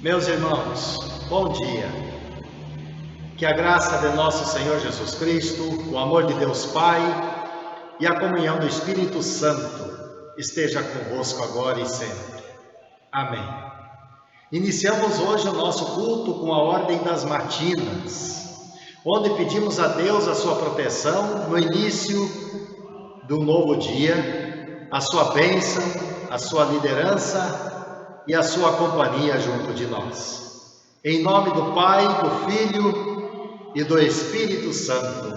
Meus irmãos, bom dia. Que a graça de nosso Senhor Jesus Cristo, o amor de Deus Pai e a comunhão do Espírito Santo esteja convosco agora e sempre. Amém. Iniciamos hoje o nosso culto com a ordem das matinas, onde pedimos a Deus a sua proteção no início do novo dia, a sua bênção, a sua liderança e a sua companhia junto de nós. Em nome do Pai, do Filho e do Espírito Santo.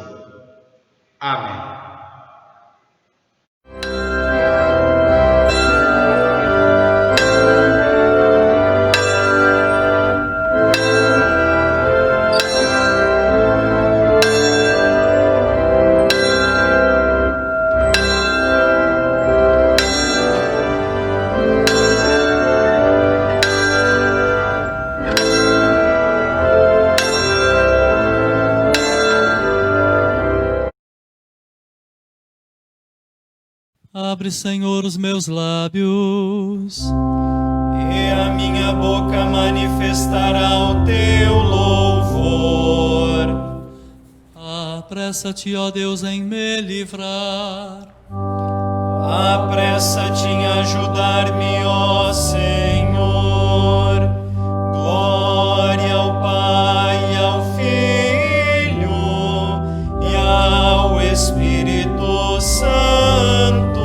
Amém. Abre, Senhor, os meus lábios, e a minha boca manifestará o teu louvor. Apressa-te, ó Deus, em me livrar. Apressa-te em ajudar-me, ó Senhor. Glória ao Pai, ao Filho e ao Espírito Santo,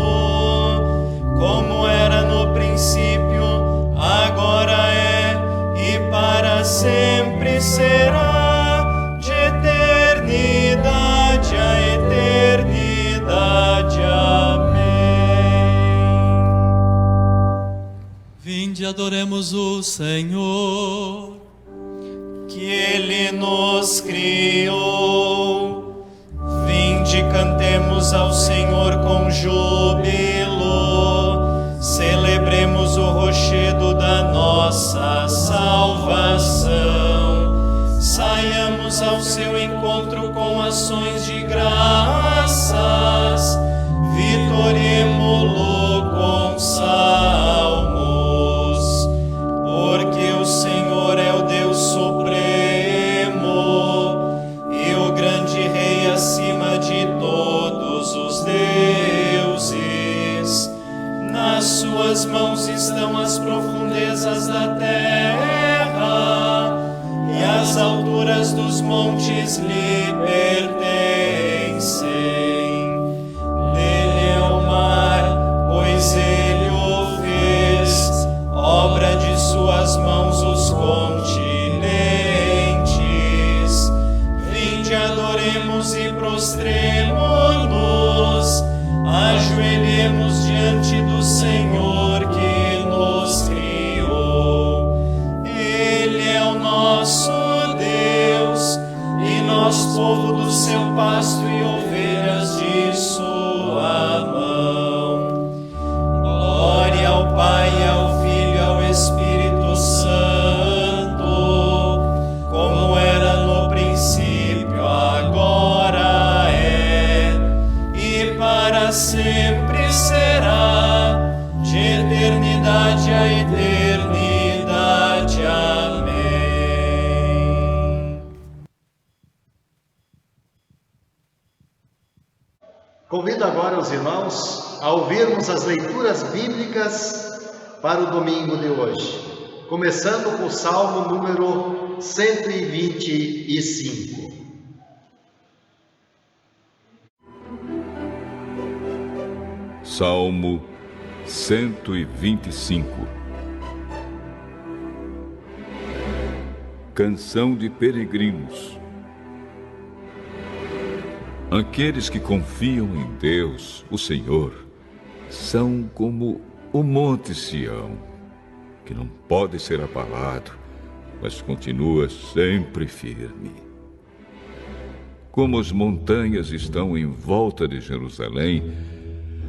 como era no princípio, agora é e para sempre será, de eternidade a eternidade. Amém. Vinde, adoremos o Senhor, que Ele nos criou. Vinde, cantemos ao Senhor com júbilo, celebremos o rochedo da nossa salvação. Saiamos ao seu encontro com ações de graças, vitoremo-lo com salmos, porque o Senhor é o Deus supremo e o grande Rei acima de todos os deuses. Nas suas mãos estão as profundezas da terra, e as alturas dos montes lhe pertencem. Dele é o mar, pois ele o fez, obra de suas mãos os continentes. Vinde, adoremos e prostremo-nos, ajoelhemos diante do Senhor que nos criou. Ele é o nosso Deus, e nós povo do seu pasto e ovelhas de sua mão. Glória ao Pai, ao Filho e ao Espírito Santo, como era no princípio, agora é e para sempre será, de eternidade a eternidade. Amém. Convido agora os irmãos a ouvirmos as leituras bíblicas para o domingo de hoje, começando com o Salmo número 125. Salmo 125. Canção de peregrinos. Aqueles que confiam em Deus, o Senhor, são como o monte Sião, que não pode ser abalado, mas continua sempre firme. Como as montanhas estão em volta de Jerusalém,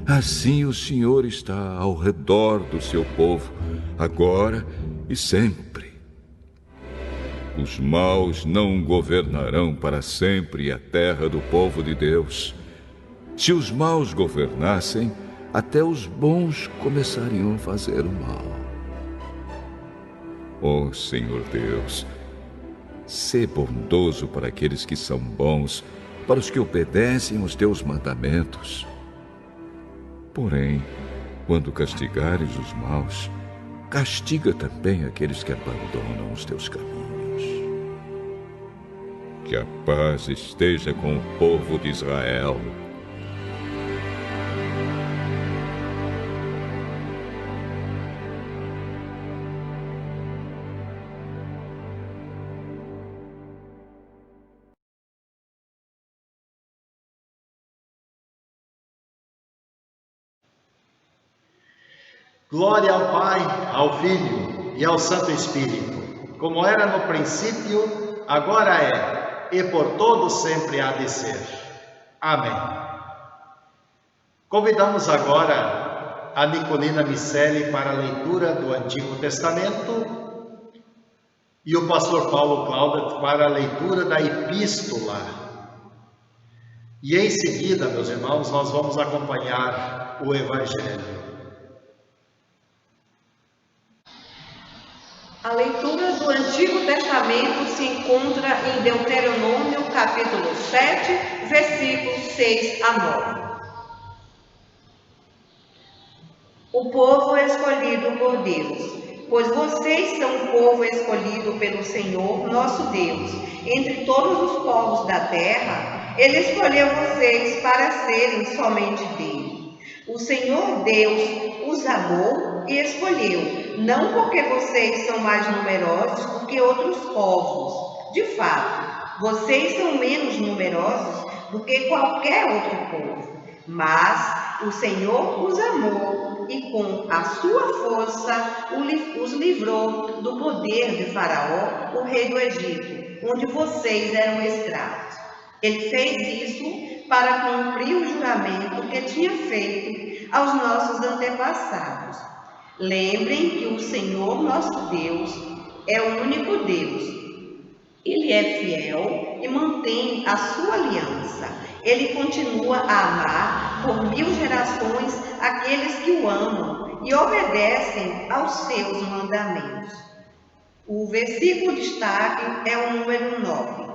assim o Senhor está ao redor do seu povo, agora e sempre. Os maus não governarão para sempre a terra do povo de Deus. Se os maus governassem, até os bons começariam a fazer o mal. Ó Senhor Deus, sê bondoso para aqueles que são bons, para os que obedecem aos teus mandamentos. Porém, quando castigares os maus, castiga também aqueles que abandonam os teus caminhos. Que a paz esteja com o povo de Israel. Glória ao Pai, ao Filho e ao Santo Espírito, como era no princípio, agora é, e por todos sempre há de ser. Amém. Convidamos agora a Nicolina Miceli para a leitura do Antigo Testamento e o pastor Paulo Cláudio para a leitura da Epístola. E em seguida, meus irmãos, nós vamos acompanhar o Evangelho. A leitura do Antigo Testamento se encontra em Deuteronômio, capítulo 7, versículos 6 a 9. O povo escolhido por Deus. Pois vocês são um povo escolhido pelo Senhor, nosso Deus. Entre todos os povos da terra, Ele escolheu vocês para serem somente dele. O Senhor Deus os amou e escolheu, não porque vocês são mais numerosos do que outros povos. De fato, vocês são menos numerosos do que qualquer outro povo. Mas o Senhor os amou e com a sua força os livrou do poder de Faraó, o rei do Egito, onde vocês eram escravos. Ele fez isso para cumprir o juramento que tinha feito aos nossos antepassados. Lembrem que o Senhor nosso Deus é o único Deus. Ele é fiel e mantém a sua aliança. Ele continua a amar por 1000 gerações aqueles que o amam e obedecem aos seus mandamentos. O versículo destaque é o número 9.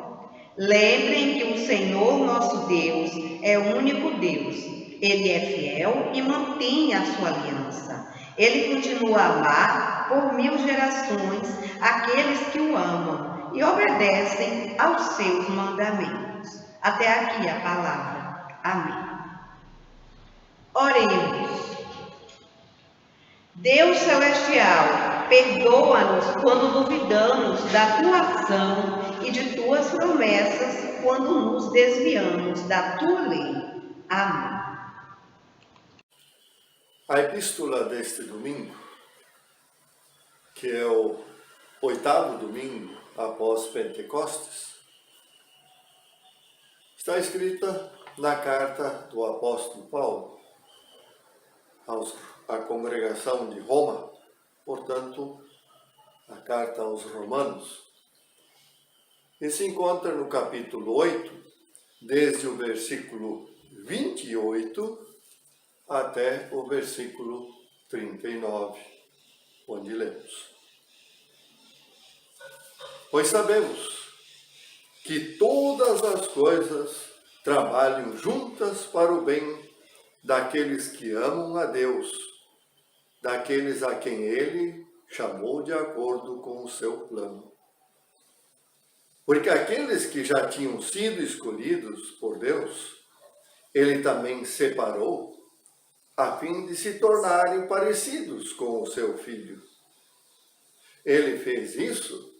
Lembrem que o Senhor nosso Deus é o único Deus. Ele é fiel e mantém a sua aliança. Ele continua a amar por 1000 gerações aqueles que o amam e obedecem aos seus mandamentos. Até aqui a palavra. Amém. Oremos. Deus celestial, perdoa-nos quando duvidamos da tua ação e de tuas promessas, quando nos desviamos da tua lei. Amém. A epístola deste domingo, que é o 8º domingo após Pentecostes, está escrita na carta do apóstolo Paulo à congregação de Roma, portanto, a carta aos Romanos, e se encontra no capítulo 8, desde o versículo 28 até o versículo 39, onde lemos: Pois sabemos que todas as coisas trabalham juntas para o bem daqueles que amam a Deus, daqueles a quem Ele chamou de acordo com o seu plano. Porque aqueles que já tinham sido escolhidos por Deus, Ele também separou, a fim de se tornarem parecidos com o seu Filho. Ele fez isso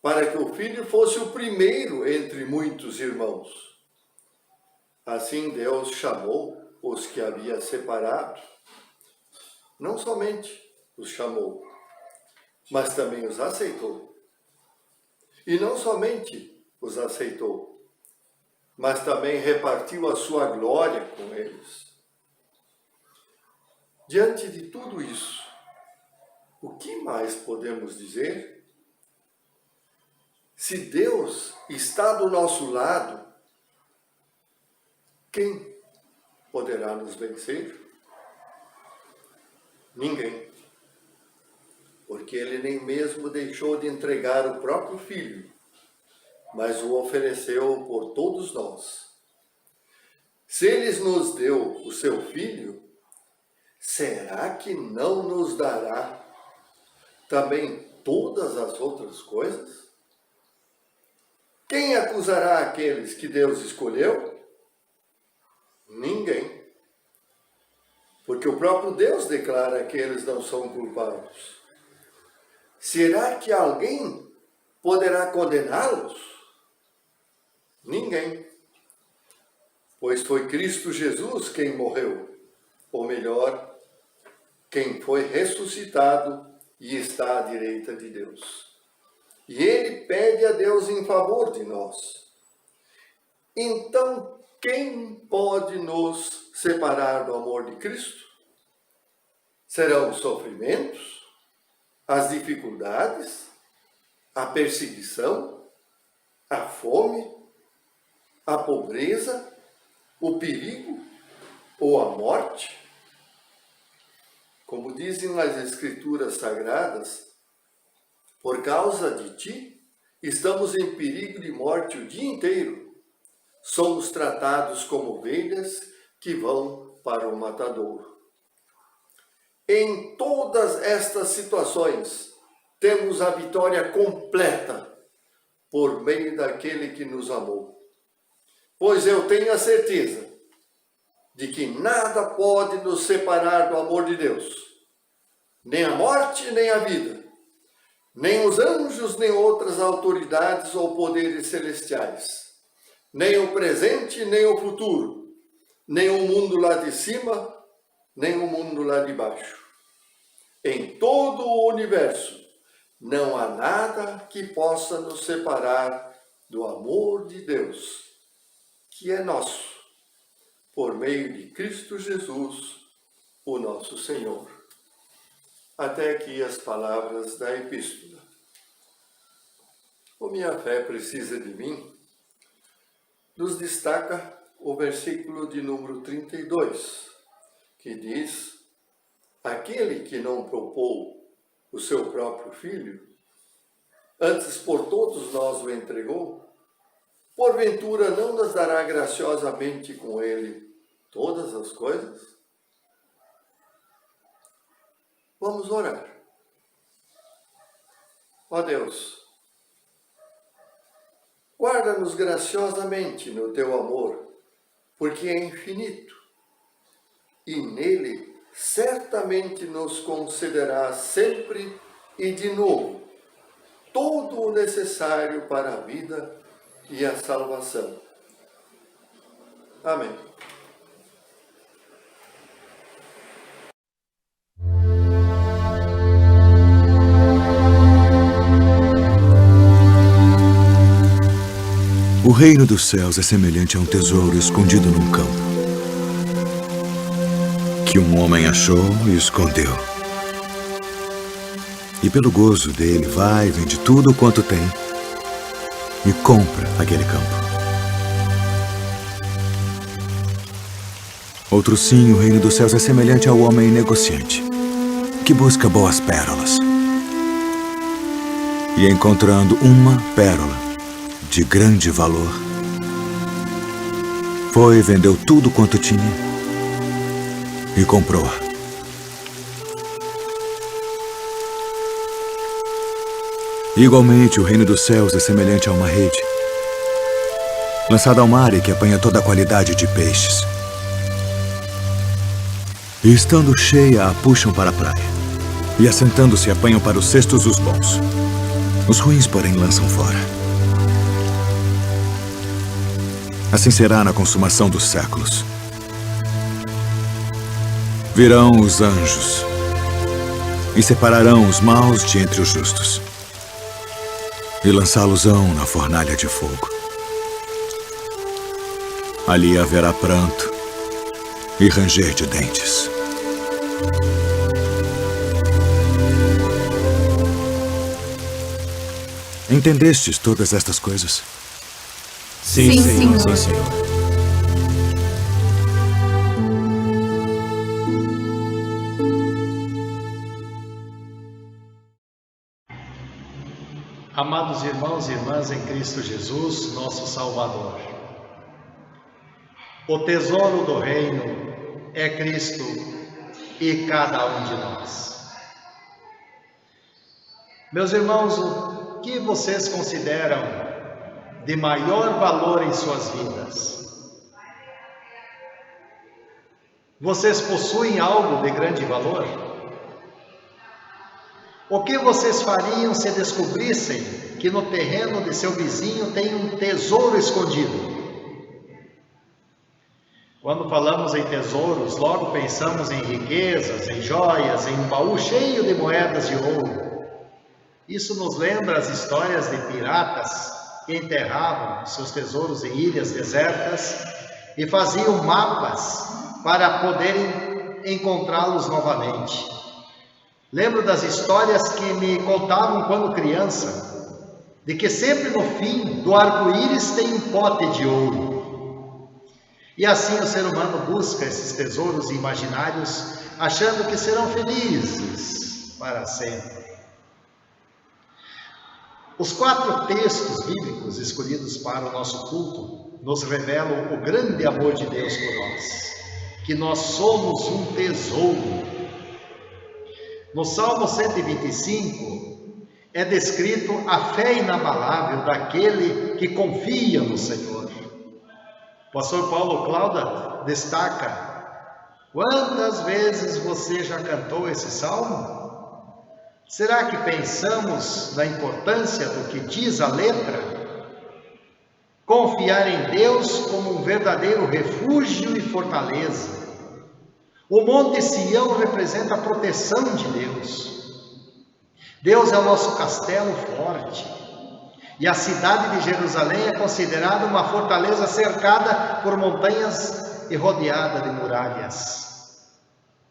para que o Filho fosse o primeiro entre muitos irmãos. Assim Deus chamou os que havia separado. Não somente os chamou, mas também os aceitou. E não somente os aceitou, mas também repartiu a sua glória com eles. Diante de tudo isso, o que mais podemos dizer? Se Deus está do nosso lado, quem poderá nos vencer? Ninguém. Porque porque ele nem mesmo deixou de entregar o próprio Filho, mas o ofereceu por todos nós. Se ele nos deu o seu Filho, será que não nos dará também todas as outras coisas? Quem acusará aqueles que Deus escolheu? Ninguém. Porque o próprio Deus declara que eles não são culpados. Será que alguém poderá condená-los? Ninguém. Pois foi Cristo Jesus quem morreu, ou melhor, quem foi ressuscitado e está à direita de Deus. E ele pede a Deus em favor de nós. Então, quem pode nos separar do amor de Cristo? Serão os sofrimentos, as dificuldades, a perseguição, a fome, a pobreza, o perigo ou a morte? Como dizem as Escrituras Sagradas, por causa de ti, estamos em perigo de morte o dia inteiro. Somos tratados como ovelhas que vão para o matadouro. Em todas estas situações, temos a vitória completa por meio daquele que nos amou. Pois eu tenho a certeza de que nada pode nos separar do amor de Deus, nem a morte, nem a vida, nem os anjos, nem outras autoridades ou poderes celestiais, nem o presente, nem o futuro, nem o mundo lá de cima, nem o mundo lá de baixo. Em todo o universo, não há nada que possa nos separar do amor de Deus, que é nosso, por meio de Cristo Jesus, o nosso Senhor. Até aqui as palavras da epístola. O Minha Fé Precisa de Mim nos destaca o versículo de número 32, que diz: aquele que não poupou o seu próprio Filho, antes por todos nós o entregou, porventura não nos dará graciosamente com ele todas as coisas? Vamos orar. Ó Deus, guarda-nos graciosamente no teu amor, porque é infinito, e nele certamente nos concederá sempre e de novo todo o necessário para a vida e a salvação. Amém. O reino dos céus é semelhante a um tesouro escondido num campo, que um homem achou e escondeu. E pelo gozo dele vai, vende tudo quanto tem e compra aquele campo. Outro sim, o reino dos céus é semelhante ao homem negociante, que busca boas pérolas. E encontrando uma pérola de grande valor, foi e vendeu tudo quanto tinha e comprou-a. Igualmente, o reino dos céus é semelhante a uma rede lançada ao mar e que apanha toda a qualidade de peixes. E estando cheia, a puxam para a praia, e assentando-se, apanham para os cestos os bons. Os ruins, porém, lançam fora. Assim será na consumação dos séculos. Virão os anjos e separarão os maus de entre os justos, e lançá-los-ão na fornalha de fogo. Ali haverá pranto e ranger de dentes. Entendestes todas estas coisas? Sim, Senhor. Sim, Senhor. Amados irmãos e irmãs em Cristo Jesus, nosso Salvador, o tesouro do reino é Cristo e cada um de nós. Meus irmãos, o que vocês consideram de maior valor em suas vidas? Vocês possuem algo de grande valor? O que vocês fariam se descobrissem que no terreno de seu vizinho tem um tesouro escondido? Quando falamos em tesouros, logo pensamos em riquezas, em joias, em um baú cheio de moedas de ouro. Isso nos lembra as histórias de piratas que enterravam seus tesouros em ilhas desertas e faziam mapas para poderem encontrá-los novamente. Lembro das histórias que me contavam quando criança, de que sempre no fim do arco-íris tem um pote de ouro. E assim o ser humano busca esses tesouros imaginários, achando que serão felizes para sempre. Os 4 textos bíblicos escolhidos para o nosso culto nos revelam o grande amor de Deus por nós, que nós somos um tesouro. No Salmo 125 é descrito a fé inabalável daquele que confia no Senhor. O pastor Paulo Cláudio destaca: quantas vezes você já cantou esse salmo? Será que pensamos na importância do que diz a letra? Confiar em Deus como um verdadeiro refúgio e fortaleza. O Monte Sião representa a proteção de Deus. Deus é o nosso castelo forte. E a cidade de Jerusalém é considerada uma fortaleza cercada por montanhas e rodeada de muralhas.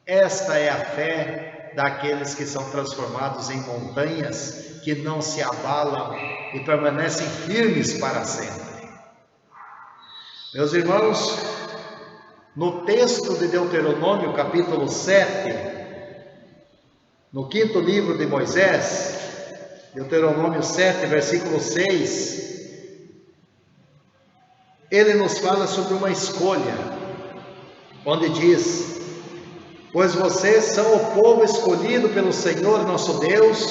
Esta é a fé daqueles que são transformados em montanhas, que não se abalam e permanecem firmes para sempre. Meus irmãos, no texto de Deuteronômio, capítulo 7, no 5º livro de Moisés, Deuteronômio 7, versículo 6, ele nos fala sobre uma escolha, onde diz: pois vocês são o povo escolhido pelo Senhor nosso Deus,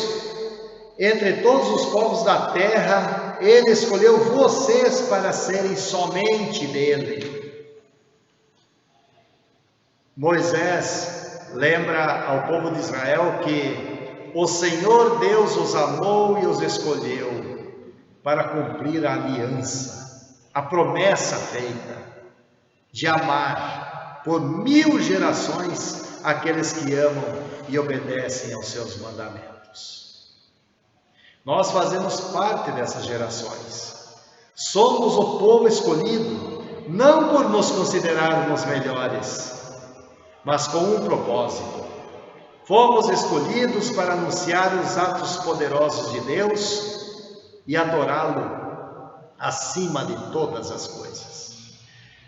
entre todos os povos da terra, Ele escolheu vocês para serem somente dele. Moisés lembra ao povo de Israel que o Senhor Deus os amou e os escolheu para cumprir a aliança, a promessa feita de amar por 1000 gerações aqueles que amam e obedecem aos seus mandamentos. Nós fazemos parte dessas gerações. Somos o povo escolhido, não por nos considerarmos melhores, mas com um propósito. Fomos escolhidos para anunciar os atos poderosos de Deus e adorá-lo acima de todas as coisas.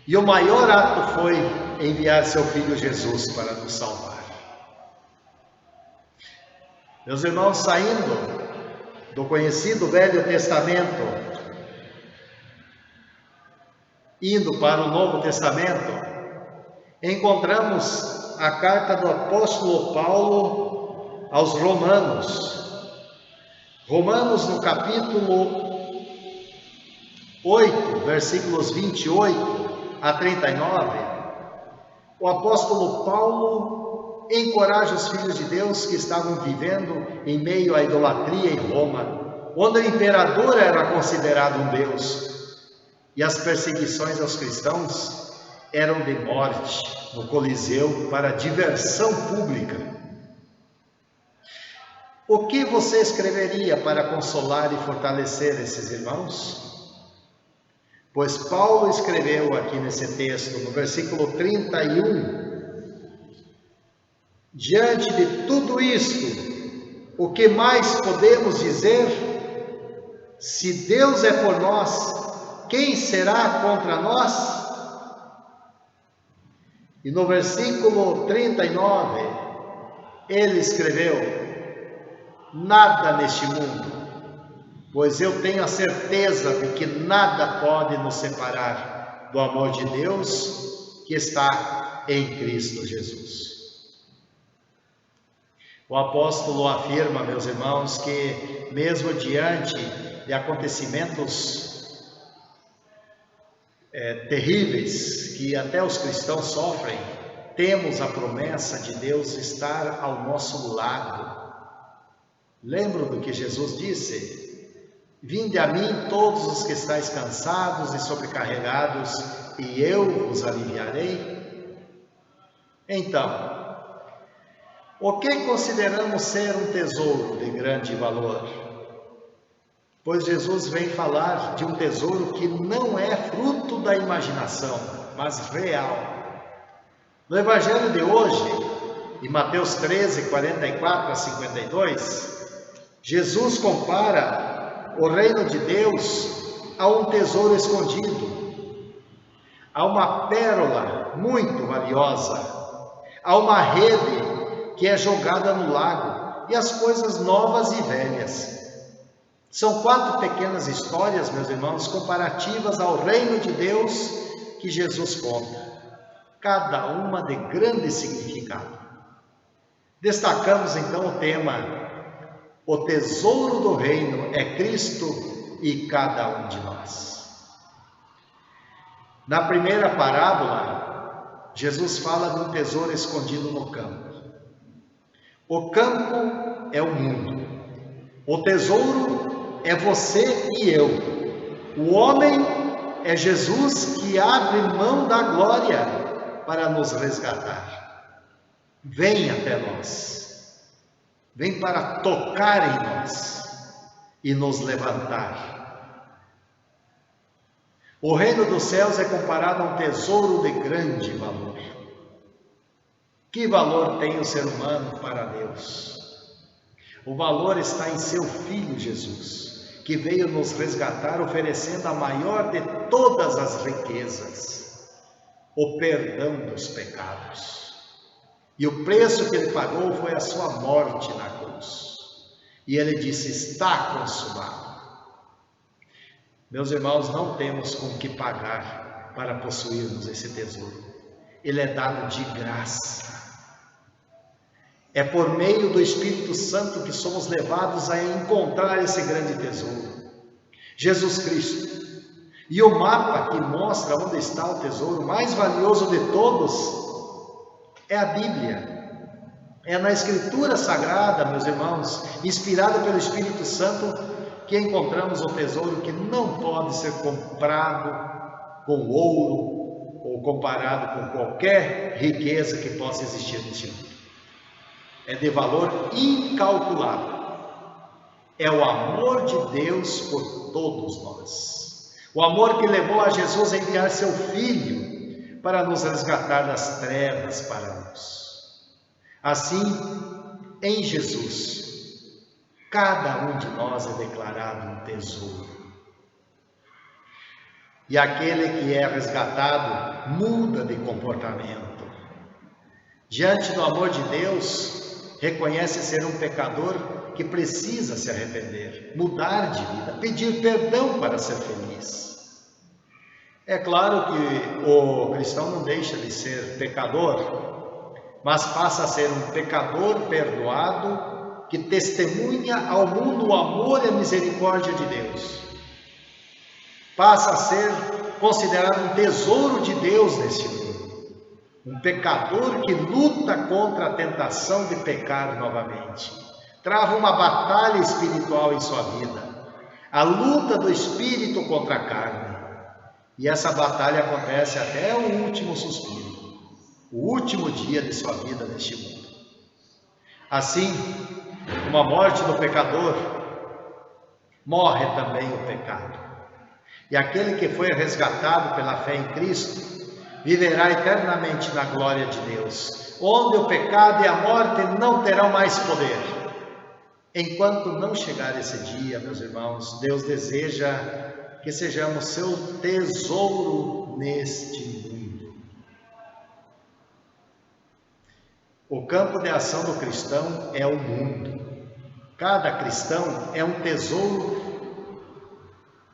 E o maior ato foi enviar seu Filho Jesus para nos salvar. Meus irmãos, saindo do conhecido Velho Testamento, indo para o Novo Testamento, encontramos a carta do apóstolo Paulo aos Romanos. Romanos, no capítulo 8, versículos 28 a 39, o apóstolo Paulo encoraja os filhos de Deus que estavam vivendo em meio à idolatria em Roma, onde o imperador era considerado um Deus, e as perseguições aos cristãos eram de morte no Coliseu para diversão pública. O que você escreveria para consolar e fortalecer esses irmãos? Pois Paulo escreveu aqui nesse texto, no versículo 31, diante de tudo isto, o que mais podemos dizer? Se Deus é por nós, quem será contra nós? E no versículo 39, ele escreveu: nada neste mundo, pois eu tenho a certeza de que nada pode nos separar do amor de Deus que está em Cristo Jesus. O apóstolo afirma, meus irmãos, que mesmo diante de acontecimentos terríveis que até os cristãos sofrem, temos a promessa de Deus estar ao nosso lado. Lembram do que Jesus disse? Vinde a mim todos os que estáis cansados e sobrecarregados, e eu vos aliviarei. Então, o que consideramos ser um tesouro de grande valor? Pois Jesus vem falar de um tesouro que não é fruto da imaginação, mas real. No Evangelho de hoje, em Mateus 13, 44 a 52, Jesus compara o reino de Deus a um tesouro escondido, a uma pérola muito valiosa, a uma rede que é jogada no lago, e as coisas novas e velhas. São 4 pequenas histórias, meus irmãos, comparativas ao reino de Deus que Jesus conta, cada uma de grande significado. Destacamos então o tema: o tesouro do reino é Cristo e cada um de nós. Na primeira parábola, Jesus fala de um tesouro escondido no campo. O campo é o mundo. O tesouro é você e eu. O homem é Jesus, que abre mão da glória para nos resgatar. Vem até nós. Vem para tocar em nós e nos levantar. O reino dos céus é comparado a um tesouro de grande valor. Que valor tem o ser humano para Deus? O valor está em seu Filho Jesus, que veio nos resgatar, oferecendo a maior de todas as riquezas, o perdão dos pecados. E o preço que ele pagou foi a sua morte na cruz. E ele disse: está consumado. Meus irmãos, não temos com que pagar para possuirmos esse tesouro. Ele é dado de graça. É por meio do Espírito Santo que somos levados a encontrar esse grande tesouro, Jesus Cristo. E o mapa que mostra onde está o tesouro mais valioso de todos é a Bíblia. É na Escritura Sagrada, meus irmãos, inspirada pelo Espírito Santo, que encontramos o tesouro que não pode ser comprado com ouro ou comparado com qualquer riqueza que possa existir neste mundo. É de valor incalculável. É o amor de Deus por todos nós. O amor que levou a Jesus a enviar seu Filho para nos resgatar das trevas para a luz. Assim, em Jesus, cada um de nós é declarado um tesouro. E aquele que é resgatado muda de comportamento. Diante do amor de Deus, reconhece ser um pecador que precisa se arrepender, mudar de vida, pedir perdão para ser feliz. É claro que o cristão não deixa de ser pecador, mas passa a ser um pecador perdoado que testemunha ao mundo o amor e a misericórdia de Deus. Passa a ser considerado um tesouro de Deus neste mundo. Um pecador que luta contra a tentação de pecar novamente. Trava uma batalha espiritual em sua vida. A luta do espírito contra a carne. E essa batalha acontece até o último suspiro. O último dia de sua vida neste mundo. Assim, como a morte do pecador, morre também o pecado. E aquele que foi resgatado pela fé em Cristo viverá eternamente na glória de Deus, onde o pecado e a morte não terão mais poder. Enquanto não chegar esse dia, meus irmãos, Deus deseja que sejamos seu tesouro neste mundo. O campo de ação do cristão é o mundo. Cada cristão é um tesouro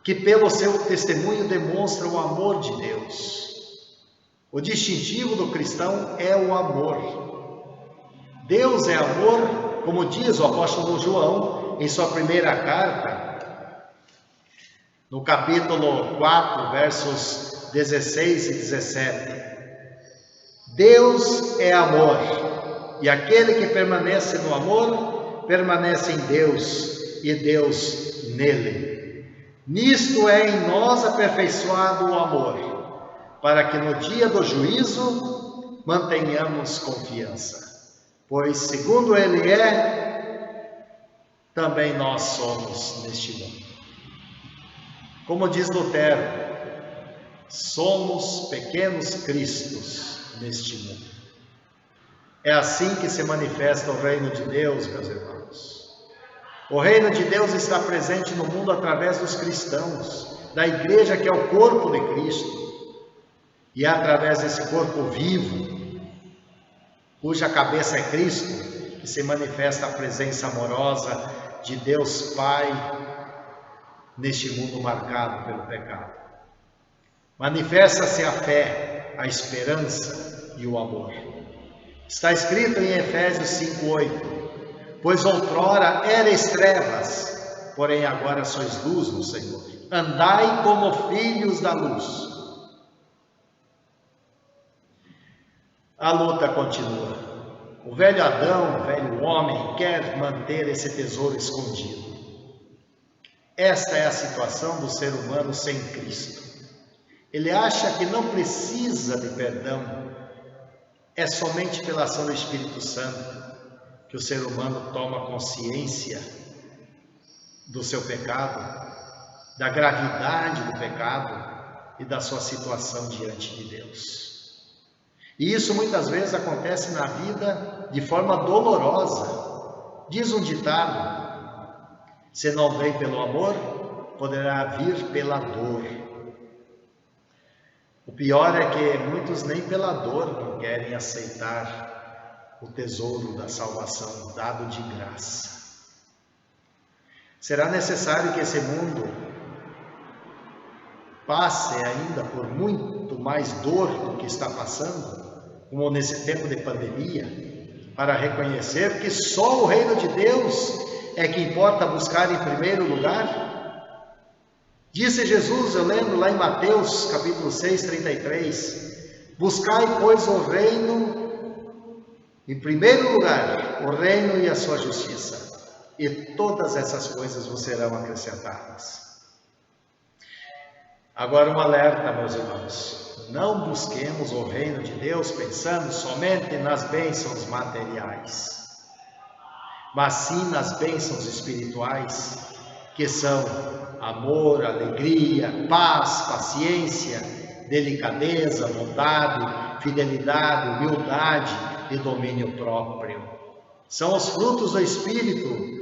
que pelo seu testemunho demonstra o amor de Deus. O distintivo do cristão é o amor. Deus é amor, como diz o apóstolo João em sua primeira carta, no capítulo 4, versos 16 e 17. Deus é amor, e aquele que permanece no amor, permanece em Deus, e Deus nele. Nisto é em nós aperfeiçoado o amor, para que no dia do juízo mantenhamos confiança. Pois segundo ele é, também nós somos neste mundo. Como diz Lutero, somos pequenos cristos neste mundo. É assim que se manifesta o reino de Deus, meus irmãos. O reino de Deus está presente no mundo através dos cristãos, da igreja que é o corpo de Cristo. E é através desse corpo vivo, cuja cabeça é Cristo, que se manifesta a presença amorosa de Deus Pai neste mundo marcado pelo pecado. Manifesta-se a fé, a esperança e o amor. Está escrito em Efésios 5:8: pois outrora erais trevas, porém agora sois luz no Senhor. Andai como filhos da luz. A luta continua. O velho Adão, o velho homem, quer manter esse tesouro escondido. Esta é a situação do ser humano sem Cristo. Ele acha que não precisa de perdão. É somente pela ação do Espírito Santo que o ser humano toma consciência do seu pecado, da gravidade do pecado e da sua situação diante de Deus. E isso muitas vezes acontece na vida de forma dolorosa. Diz um ditado: se não vem pelo amor, poderá vir pela dor. O pior é que muitos nem pela dor não querem aceitar o tesouro da salvação dado de graça. Será necessário que esse mundo passe ainda por muito mais dor do que está passando, como nesse tempo de pandemia, para reconhecer que só o reino de Deus é que importa buscar em primeiro lugar? Disse Jesus, eu lembro lá em Mateus capítulo 6, 33, buscai, pois, o reino, em primeiro lugar, o reino e a sua justiça, e todas essas coisas vos serão acrescentadas. Agora um alerta, meus irmãos, não busquemos o reino de Deus pensando somente nas bênçãos materiais, mas sim nas bênçãos espirituais, que são amor, alegria, paz, paciência, delicadeza, bondade, fidelidade, humildade e domínio próprio. São os frutos do Espírito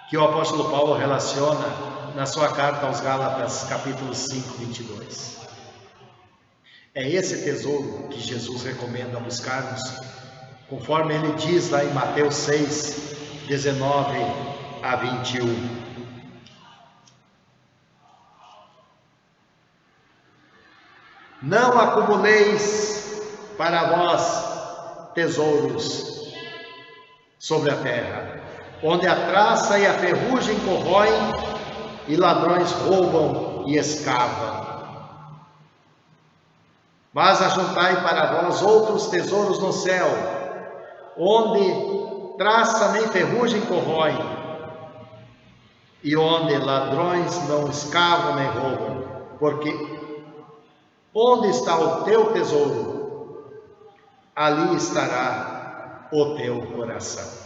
que o apóstolo Paulo relaciona na sua carta aos Gálatas, capítulo 5, 22. É esse tesouro que Jesus recomenda buscarmos, conforme ele diz lá em Mateus 6, 19 a 21. Não acumuleis para vós tesouros sobre a terra, onde a traça e a ferrugem corroem e ladrões roubam e escavam. Mas ajuntai para vós outros tesouros no céu, onde traça nem ferrugem corrói, e onde ladrões não escavam nem roubam, porque onde está o teu tesouro, ali estará o teu coração.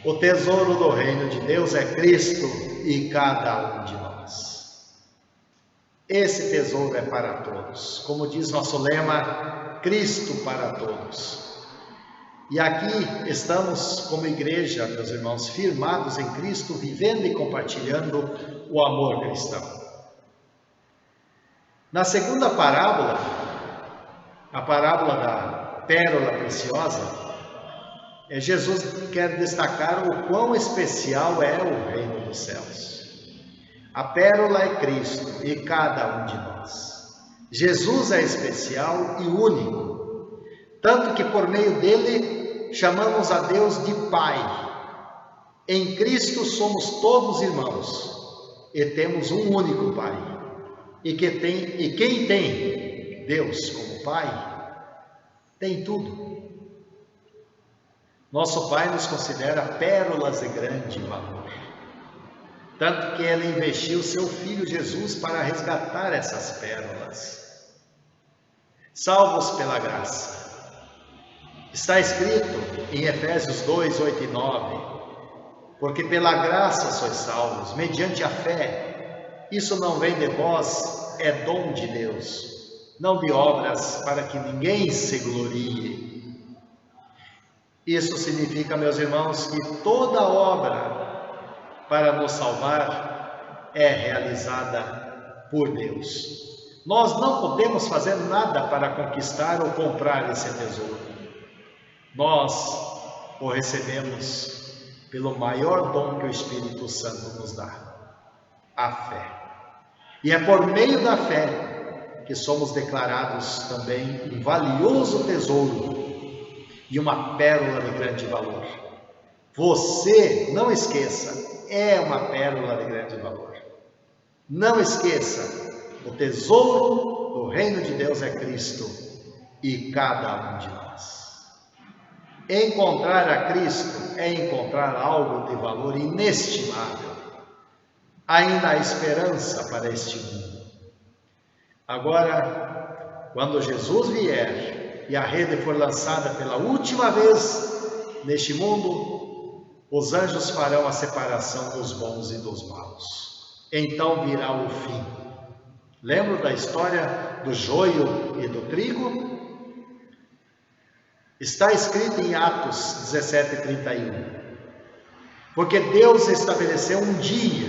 O tesouro do reino de Deus é Cristo e cada um de nós. Esse tesouro é para todos. Como diz nosso lema, Cristo para todos. E aqui estamos como igreja, meus irmãos, firmados em Cristo, vivendo e compartilhando o amor cristão. Na segunda parábola, a parábola da pérola preciosa, Jesus quer destacar o quão especial é o reino dos céus. A pérola é Cristo e cada um de nós. Jesus é especial e único, tanto que por meio dele chamamos a Deus de Pai. Em Cristo somos todos irmãos e temos um único Pai. E quem tem Deus como Pai, tem tudo. Nosso Pai nos considera pérolas de grande valor. Tanto que Ele investiu seu Filho Jesus para resgatar essas pérolas. Salvos pela graça. Está escrito em Efésios 2, 8 e 9. Porque pela graça sois salvos, mediante a fé. Isso não vem de vós, é dom de Deus. Não de obras, para que ninguém se glorie. Isso significa, meus irmãos, que toda obra para nos salvar é realizada por Deus. Nós não podemos fazer nada para conquistar ou comprar esse tesouro. Nós o recebemos pelo maior dom que o Espírito Santo nos dá, a fé. E é por meio da fé que somos declarados também um valioso tesouro e uma pérola de grande valor. Você, não esqueça, é uma pérola de grande valor. Não esqueça, o tesouro do reino de Deus é Cristo e cada um de nós. Encontrar a Cristo é encontrar algo de valor inestimável. Ainda há esperança para este mundo. Agora, quando Jesus vier e a rede for lançada pela última vez neste mundo, os anjos farão a separação dos bons e dos maus. Então virá o fim. Lembra da história do joio e do trigo? Está escrito em Atos 17:31. Porque Deus estabeleceu um dia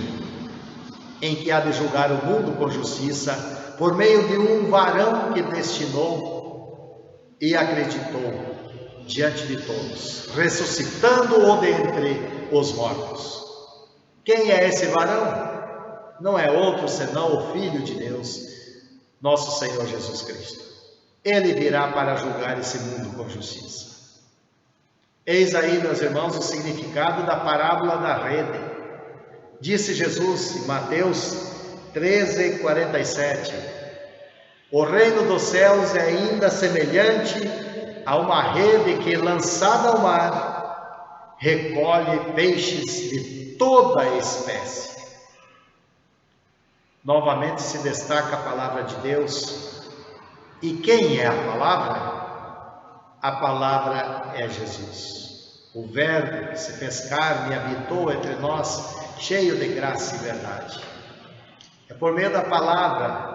em que há de julgar o mundo com justiça, por meio de um varão que destinou e acreditou diante de todos, ressuscitando-o dentre os mortos. Quem é esse varão? Não é outro senão o Filho de Deus, nosso Senhor Jesus Cristo. Ele virá para julgar esse mundo com justiça. Eis aí, meus irmãos, o significado da parábola da rede. Disse Jesus em Mateus 13:47: o reino dos céus é ainda semelhante a uma rede que, lançada ao mar, recolhe peixes de toda a espécie. Novamente se destaca a palavra de Deus. E quem é a palavra? A palavra é Jesus. O Verbo que se fez carne e habitou entre nós, cheio de graça e verdade. É por meio da palavra,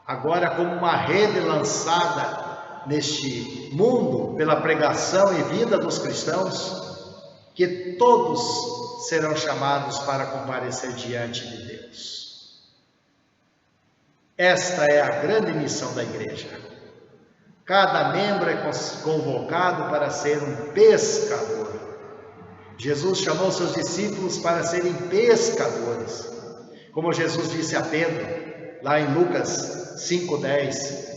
agora como uma rede lançada neste mundo pela pregação e vida dos cristãos, que todos serão chamados para comparecer diante de Deus. Esta é a grande missão da igreja. Cada membro é convocado para ser um pescador. Jesus chamou seus discípulos para serem pescadores. Como Jesus disse a Pedro, lá em Lucas 5:10,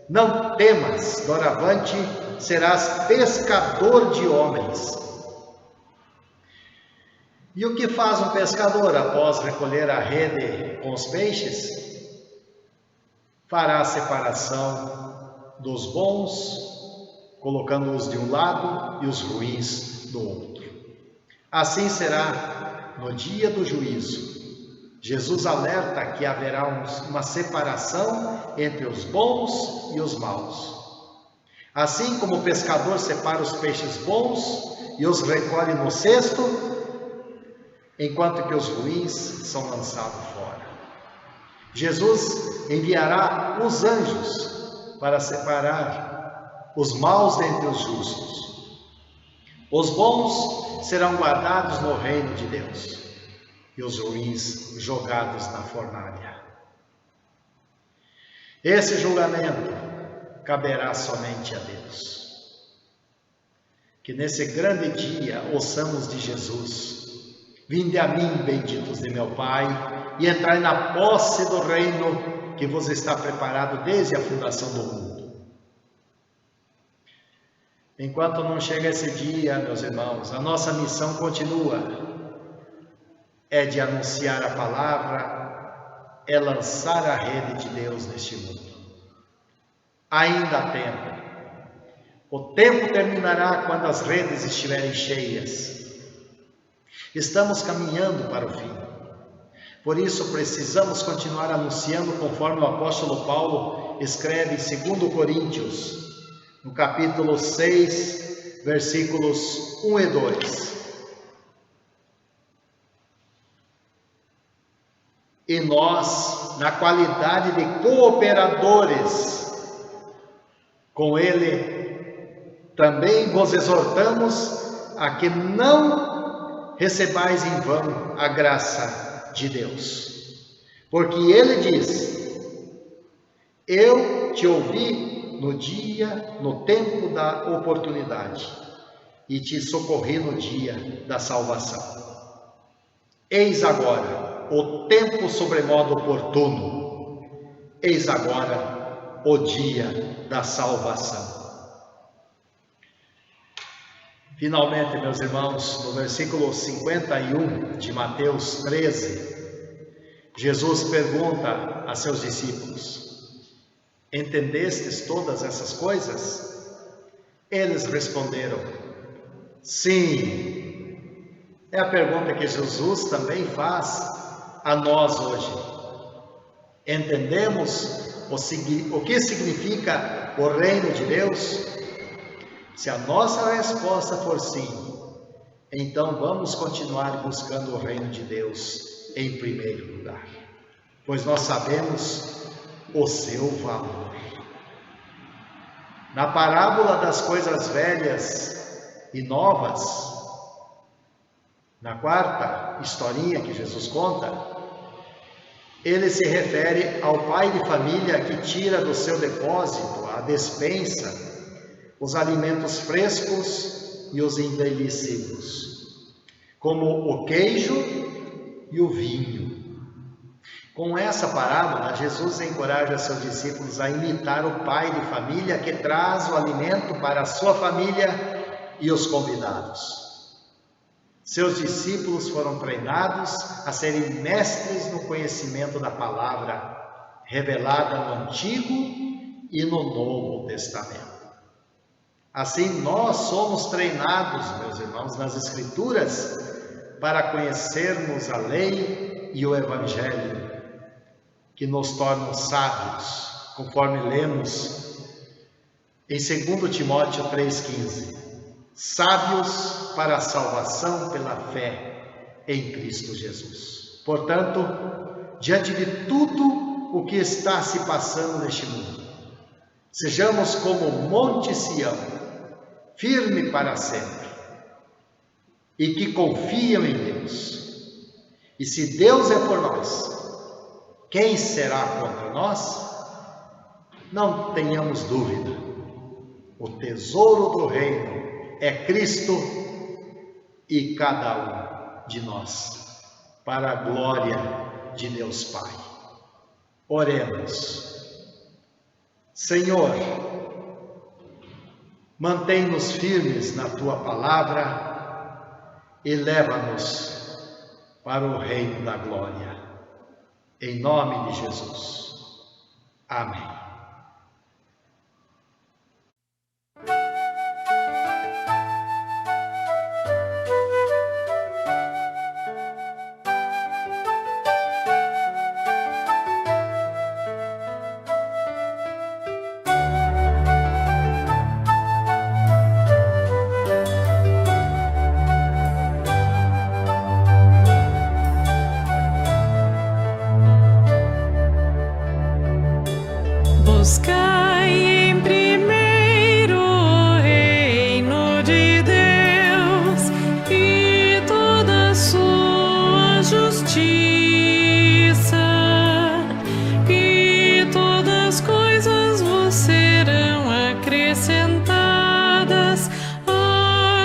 não temas, doravante serás pescador de homens. E o que faz um pescador após recolher a rede com os peixes? Fará a separação dos bons, colocando-os de um lado e os ruins do outro. Assim será no dia do juízo. Jesus alerta que haverá uma separação entre os bons e os maus. Assim como o pescador separa os peixes bons e os recolhe no cesto, enquanto que os ruins são lançados fora. Jesus enviará os anjos para separar os maus dentre os justos. Os bons serão guardados no reino de Deus e os ruins jogados na fornalha. Esse julgamento caberá somente a Deus. Que nesse grande dia ouçamos de Jesus: vinde a mim, benditos de meu Pai, e entrai na posse do reino que vos está preparado desde a fundação do mundo. Enquanto não chega esse dia, meus irmãos, a nossa missão continua. É de anunciar a palavra, é lançar a rede de Deus neste mundo. Ainda há tempo. O tempo terminará quando as redes estiverem cheias. Estamos caminhando para o fim. Por isso precisamos continuar anunciando, conforme o apóstolo Paulo escreve em 2 Coríntios, no capítulo 6, versículos 1 e 2. E nós, na qualidade de cooperadores com Ele, também vos exortamos a que não recebais em vão a graça de Deus. Porque Ele diz: eu te ouvi no dia, no tempo da oportunidade, e te socorri no dia da salvação. Eis agora o tempo sobremodo oportuno, eis agora o dia da salvação. Finalmente, meus irmãos, no versículo 51 de Mateus 13, Jesus pergunta a seus discípulos: entendestes todas essas coisas? Eles responderam: sim. É a pergunta que Jesus também faz a nós hoje. Entendemos o que significa o reino de Deus? Se a nossa resposta for sim, então vamos continuar buscando o reino de Deus em primeiro lugar, pois nós sabemos o seu valor. Na parábola das coisas velhas e novas, na quarta historinha que Jesus conta, ele se refere ao pai de família que tira do seu depósito, a despensa, os alimentos frescos e os envelhecidos, como o queijo e o vinho. Com essa parábola, Jesus encoraja seus discípulos a imitar o pai de família que traz o alimento para a sua família e os convidados. Seus discípulos foram treinados a serem mestres no conhecimento da palavra revelada no Antigo e no Novo Testamento. Assim, nós somos treinados, meus irmãos, nas Escrituras para conhecermos a lei e o Evangelho, que nos tornam sábios, conforme lemos em 2 Timóteo 3,15. Sábios para a salvação pela fé em Cristo Jesus. Portanto, diante de tudo o que está se passando neste mundo, sejamos como o Monte Sião, firme para sempre, e que confiam em Deus. E se Deus é por nós, quem será contra nós? Não tenhamos dúvida, o tesouro do reino é Cristo e cada um de nós, para a glória de Deus Pai. Oremos. Senhor, mantém-nos firmes na Tua palavra e leva-nos para o reino da glória. Em nome de Jesus. Amém. Buscai em primeiro o reino de Deus e toda a sua justiça, e todas as coisas vos serão acrescentadas. Aleluia.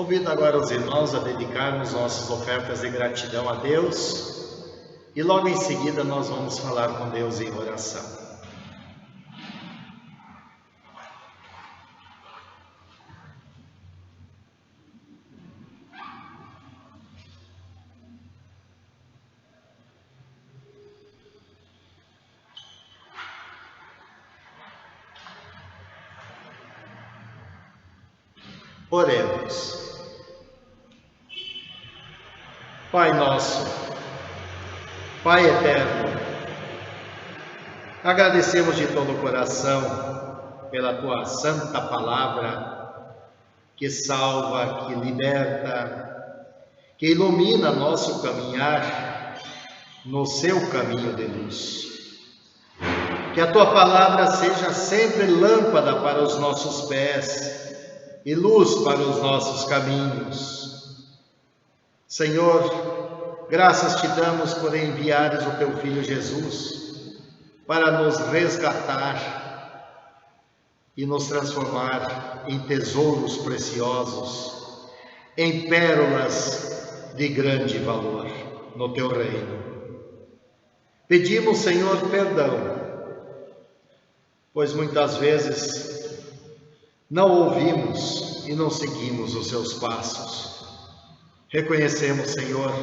Convido agora os irmãos a dedicarmos nossas ofertas de gratidão a Deus e logo em seguida nós vamos falar com Deus em oração. Oremos. Pai nosso, Pai eterno, agradecemos de todo o coração pela Tua santa palavra que salva, que liberta, que ilumina nosso caminhar no Seu caminho de luz. Que a Tua palavra seja sempre lâmpada para os nossos pés e luz para os nossos caminhos. Senhor, graças te damos por enviares o teu Filho Jesus para nos resgatar e nos transformar em tesouros preciosos, em pérolas de grande valor no teu reino. Pedimos, Senhor, perdão, pois muitas vezes não ouvimos e não seguimos os seus passos. Reconhecemos, Senhor,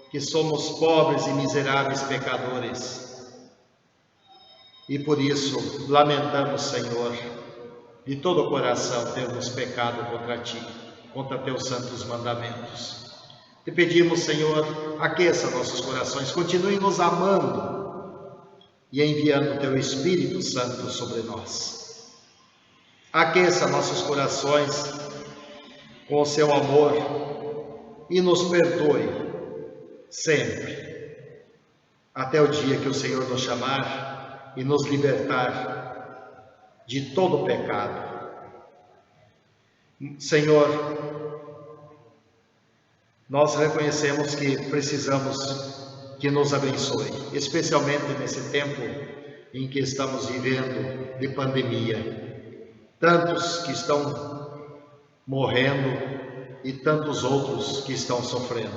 que somos pobres e miseráveis pecadores. E por isso lamentamos, Senhor, de todo o coração termos pecado contra Ti, contra Teus santos mandamentos. Te pedimos, Senhor, aqueça nossos corações, continue nos amando e enviando Teu Espírito Santo sobre nós. Aqueça nossos corações com o seu amor e nos perdoe sempre, até o dia que o Senhor nos chamar e nos libertar de todo o pecado. Senhor, nós reconhecemos que precisamos que nos abençoe, especialmente nesse tempo em que estamos vivendo de pandemia. Tantos que estão morrendo e tantos outros que estão sofrendo.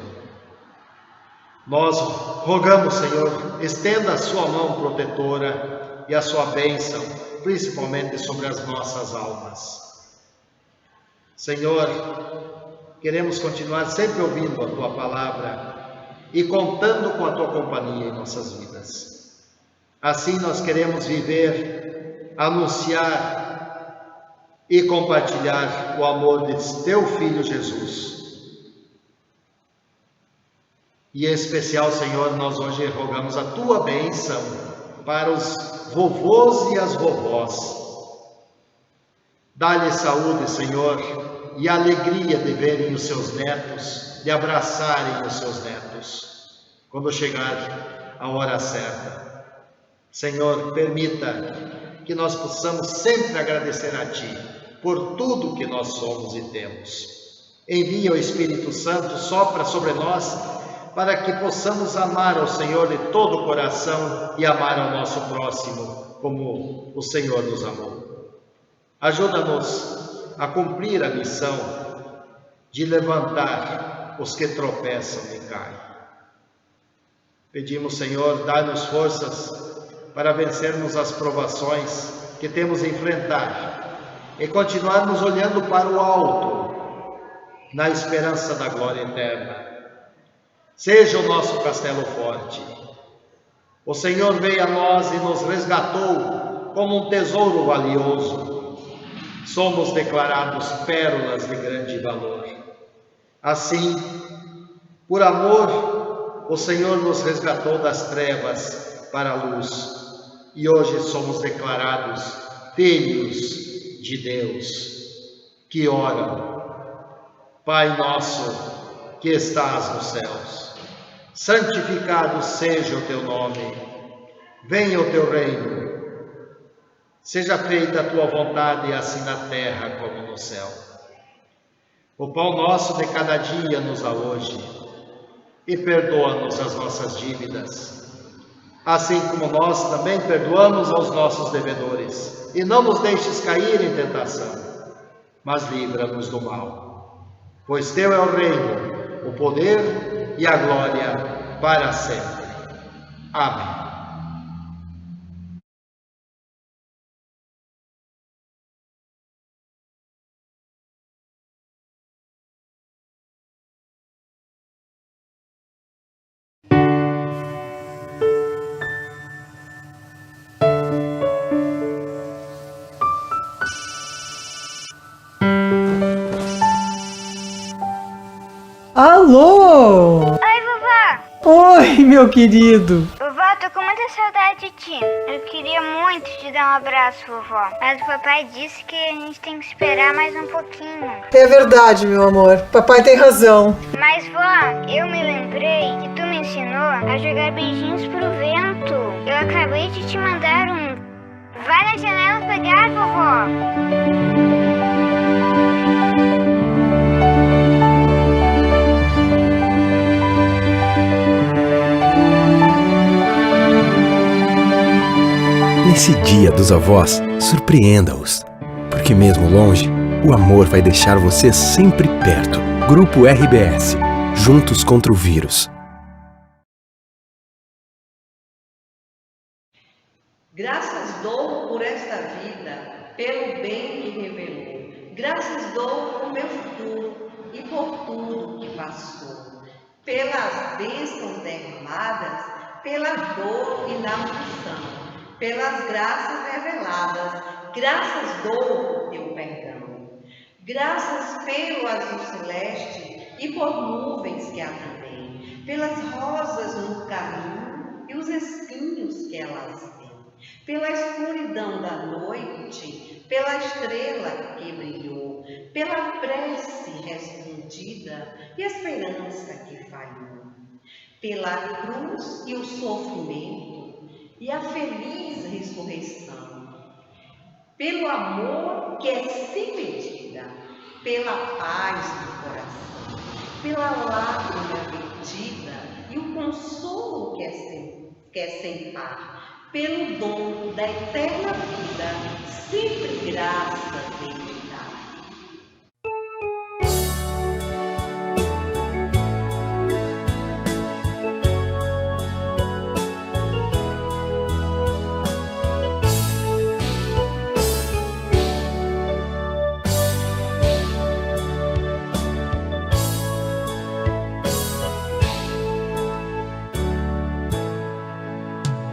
Nós rogamos, Senhor, estenda a sua mão protetora e a sua bênção, principalmente sobre as nossas almas. Senhor, queremos continuar sempre ouvindo a Tua palavra e contando com a Tua companhia em nossas vidas. Assim nós queremos viver, anunciar e compartilhar o amor de Teu Filho Jesus. E em especial, Senhor, nós hoje rogamos a Tua bênção para os vovôs e as vovós. Dá-lhes saúde, Senhor, e alegria de verem os seus netos, de abraçarem os seus netos, quando chegar a hora certa. Senhor, permita que nós possamos sempre agradecer a Ti por tudo que nós somos e temos. Envia o Espírito Santo, sopra sobre nós, para que possamos amar ao Senhor de todo o coração e amar ao nosso próximo, como o Senhor nos amou. Ajuda-nos a cumprir a missão de levantar os que tropeçam e caem. Pedimos, Senhor, dá-nos forças para vencermos as provações que temos a enfrentar e continuarmos olhando para o alto, na esperança da glória eterna. Seja o nosso castelo forte. O Senhor veio a nós e nos resgatou como um tesouro valioso. Somos declarados pérolas de grande valor. Assim, por amor, o Senhor nos resgatou das trevas para a luz. E hoje somos declarados filhos de Deus, que oram: Pai nosso que estás nos céus, santificado seja o teu nome, venha o teu reino, seja feita a tua vontade, assim na terra como no céu. O pão nosso de cada dia nos dá hoje, e perdoa-nos as nossas dívidas, assim como nós também perdoamos aos nossos devedores. E não nos deixes cair em tentação, mas livra-nos do mal. pois teu é o reino, o poder e a glória para sempre. Amém. Alô? Oi, vovó! Oi, meu querido! Vovó, tô com muita saudade de ti. Eu queria muito te dar um abraço, vovó. Mas o papai disse que a gente tem que esperar mais um pouquinho. É verdade, meu amor. Papai tem razão. Mas, vó, eu me lembrei que tu me ensinou a jogar beijinhos pro vento. Eu acabei de te mandar um. Vai na janela pegar, vovó. Nesse Dia dos Avós, surpreenda-os, porque mesmo longe, o amor vai deixar você sempre perto. Grupo RBS, juntos contra o vírus. Graças dou por esta vida, pelo bem que revelou. Graças dou por meu futuro e por tudo que passou. Pelas bênçãos derramadas, pela dor e na aflição. Pelas graças reveladas, graças dou por teu perdão. Graças pelo azul celeste e por nuvens que há também. Pelas rosas no caminho e os espinhos que elas têm. Pela escuridão da noite, pela estrela que brilhou, pela prece respondida e esperança que falhou, pela cruz e o sofrimento e a feliz ressurreição, pelo amor que é sem medida, pela paz do coração, pela lágrima vertida e o consolo que é sem par, pelo dom da eterna vida, sempre graças Ele dá.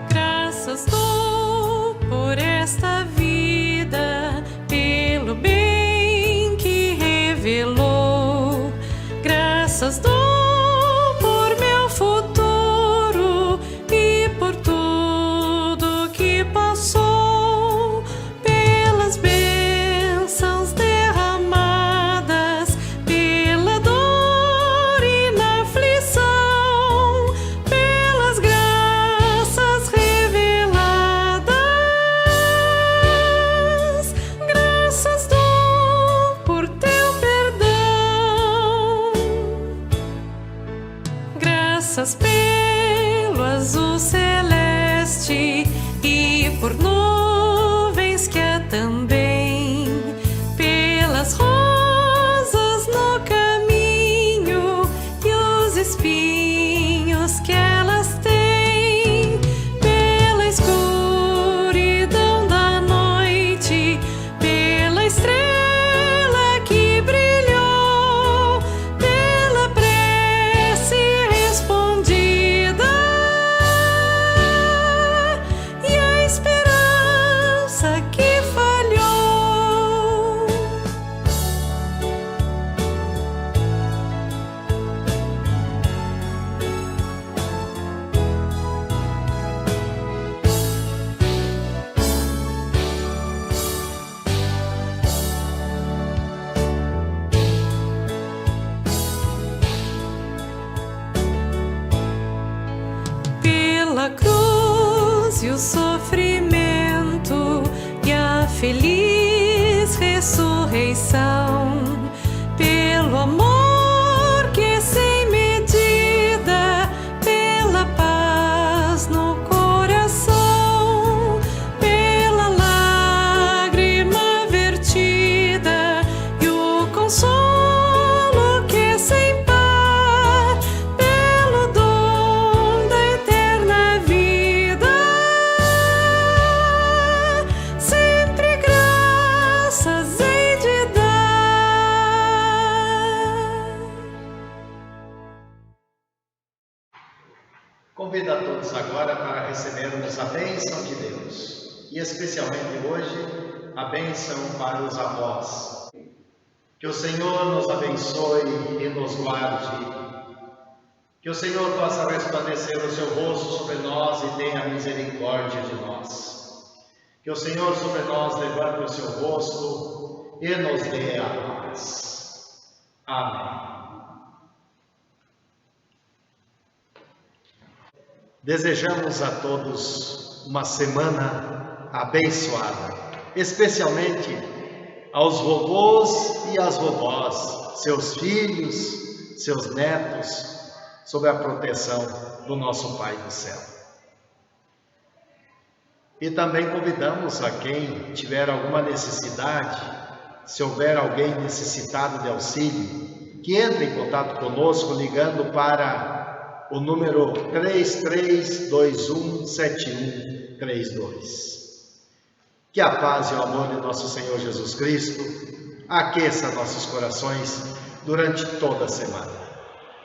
Graças dou por esta vida, pelo bem que revelou. Graças dou por meu futuro e por tudo que passou. Pelas bênçãos derramadas, pela dor e na aflição, pelas graças reveladas. Graças dou por teu perdão. Graças pelo azul celeste e por nuvens que há também. Pelas rosas no caminho e os espinhos que elas têm. Pela escuridão da noite, pela estrela que brilhou, pela prece respondida e a esperança que falhou. Pela cruz e o sofrimento e a feliz ressurreição, pelo amor que é sem medida, pela paz no coração, pela lágrima vertida e o consolo que Convido a todos agora para recebermos a bênção de Deus, e especialmente hoje, a bênção para os avós. Que o Senhor nos abençoe e nos guarde. Que o Senhor possa resplandecer o seu rosto sobre nós e tenha misericórdia de nós. Que o Senhor sobre nós levante o seu rosto e nos dê a paz. Amém. Desejamos a todos uma semana abençoada, especialmente aos vovôs e às vovós, seus filhos, seus netos, sob a proteção do nosso Pai do céu. E também convidamos a quem tiver alguma necessidade, se houver alguém necessitado de auxílio, que entre em contato conosco ligando para o número 33217132. Que a paz e o amor de nosso Senhor Jesus Cristo aqueça nossos corações durante toda a semana.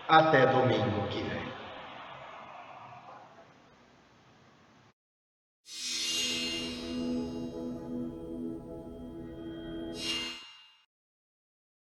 Até domingo que vem.